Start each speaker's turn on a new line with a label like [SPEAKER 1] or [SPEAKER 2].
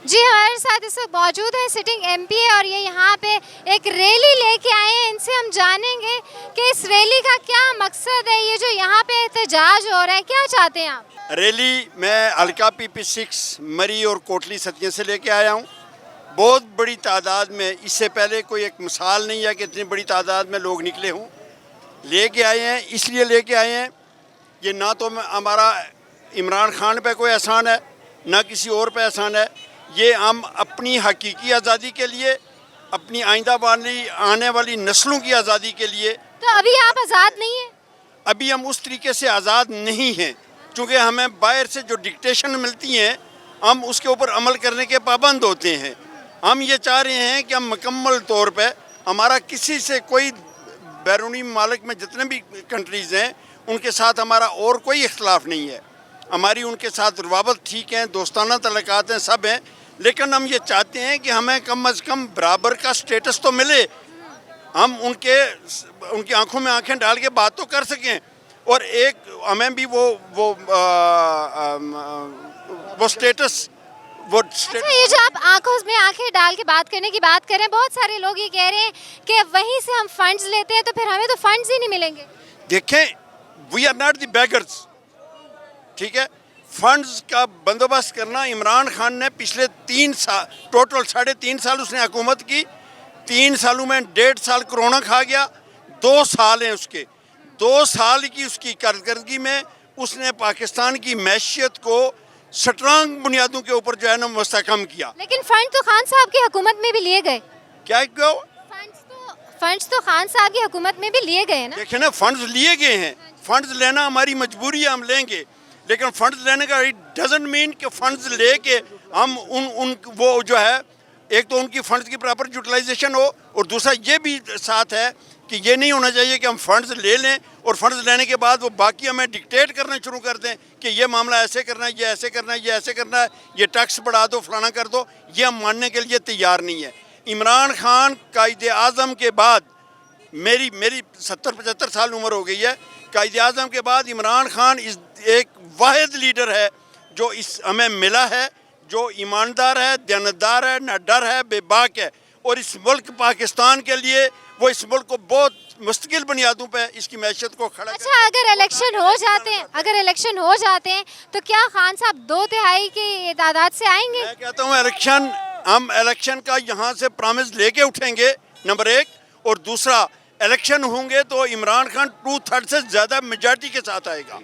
[SPEAKER 1] جی ہمارے ساتھ اس وقت موجود ہے سٹنگ ایم پی اور یہ یہاں پہ ایک ریلی لے کے آئے ہیں. ان سے ہم جانیں گے کہ اس ریلی کا کیا مقصد ہے, یہ جو یہاں پہ احتجاج ہو رہا ہے کیا چاہتے ہیں آپ؟
[SPEAKER 2] ریلی میں حلقہ PP6 مری اور کوٹلی ستیہ سے لے کے آیا ہوں. بہت بڑی تعداد میں, اس سے پہلے کوئی ایک مثال نہیں ہے کہ اتنی بڑی تعداد میں لوگ نکلے ہوں. لے کے آئے ہیں, اس لیے لے کے آئے ہیں یہ نہ تو ہمارا عمران خان پہ کوئی احسان ہے نہ کسی اور پہ احسان ہے. یہ ہم اپنی حقیقی آزادی کے لیے, اپنی آئندہ والی آنے والی نسلوں کی آزادی کے لیے.
[SPEAKER 1] تو ابھی آپ آزاد نہیں ہیں؟
[SPEAKER 2] ابھی ہم اس طریقے سے آزاد نہیں ہیں, چونکہ ہمیں باہر سے جو ڈکٹیشن ملتی ہیں ہم اس کے اوپر عمل کرنے کے پابند ہوتے ہیں. ہم یہ چاہ رہے ہیں کہ ہم مکمل طور پہ, ہمارا کسی سے کوئی بیرونی ممالک میں جتنے بھی کنٹریز ہیں ان کے ساتھ ہمارا اور کوئی اختلاف نہیں ہے. ہماری ان کے ساتھ روابط ٹھیک ہیں, دوستانہ تعلقات ہیں, سب ہیں. لیکن ہم یہ چاہتے ہیں کہ ہمیں کم از کم برابر کا سٹیٹس تو ملے, ہم ان کی آنکھوں میں آنکھیں ڈال کے بات تو کر سکیں, اور ایک ہمیں بھی وہ سٹیٹس
[SPEAKER 1] اچھا, یہ جو آپ آنکھوں میں آنکھیں ڈال کے بات کرنے کی بات کر رہے ہیں, بہت سارے لوگ یہ کہہ رہے ہیں کہ وہیں سے ہم فنڈز لیتے ہیں تو پھر ہمیں تو فنڈز ہی نہیں ملیں گے.
[SPEAKER 2] دیکھیں, we are not the beggars, ٹھیک ہے. فنڈز کا بندوبست کرنا عمران خان نے پچھلے 3 سال, ٹوٹل 3.5 سال اس نے حکومت کی. 3 سالوں میں 1.5 سال کرونا کھا گیا, 2 سال ہیں اس کے. 2 سال کی اس کی کارکردگی میں اس نے پاکستان کی معیشت کو سٹرانگ بنیادوں کے اوپر جو ہے نا مستحکم کیا.
[SPEAKER 1] لیکن فنڈ تو خان صاحب کی حکومت میں بھی لیے گئے.
[SPEAKER 2] کیا کیوں؟
[SPEAKER 1] فنڈز تو خان صاحب کی حکومت میں بھی لیے گئے نا.
[SPEAKER 2] دیکھیں نا, فنڈز لیے گئے ہیں, فنڈز لینا ہماری مجبوری ہے, ہم لیں گے. لیکن فنڈز لینے کا اٹ ڈزنٹ مین کہ فنڈز لے کے ہم وہ جو ہے, ایک تو ان کی فنڈز کی پراپر یوٹیلائزیشن ہو, اور دوسرا یہ بھی ساتھ ہے کہ یہ نہیں ہونا چاہیے کہ ہم فنڈز لے لیں اور فنڈز لینے کے بعد وہ باقی ہمیں ڈکٹیٹ کرنا شروع کر دیں کہ یہ معاملہ ایسے کرنا ہے, یہ ایسے کرنا ہے, یہ ایسے کرنا ہے, یہ ٹیکس بڑھا دو, فلانا کر دو. یہ ہم ماننے کے لیے تیار نہیں ہے. عمران خان قائد اعظم کے بعد, میری 70-75 سال عمر ہو گئی ہے, قائد اعظم کے بعد عمران خان ایک واحد لیڈر ہے جو ہمیں ملا ہے, جو ایماندار ہے, دیانتدار ہے, نہ ڈر ہے, بے باک ہے. اور اس ملک پاکستان کے لیے وہ اس ملک کو بہت مستقل بنیادوں پہ اس کی معیشت کو کھڑا.
[SPEAKER 1] اچھا, اگر الیکشن ہو جاتے ہیں تو کیا خان صاحب 2/3 کی تعداد سے آئیں گے؟
[SPEAKER 2] میں کہتا ہوں ہم الیکشن کا یہاں سے پرامز لے کے اٹھیں گے, نمبر 1. اور دوسرا, الیکشن ہوں گے تو عمران خان 2/3 سے زیادہ میجارٹی کے ساتھ آئے گا.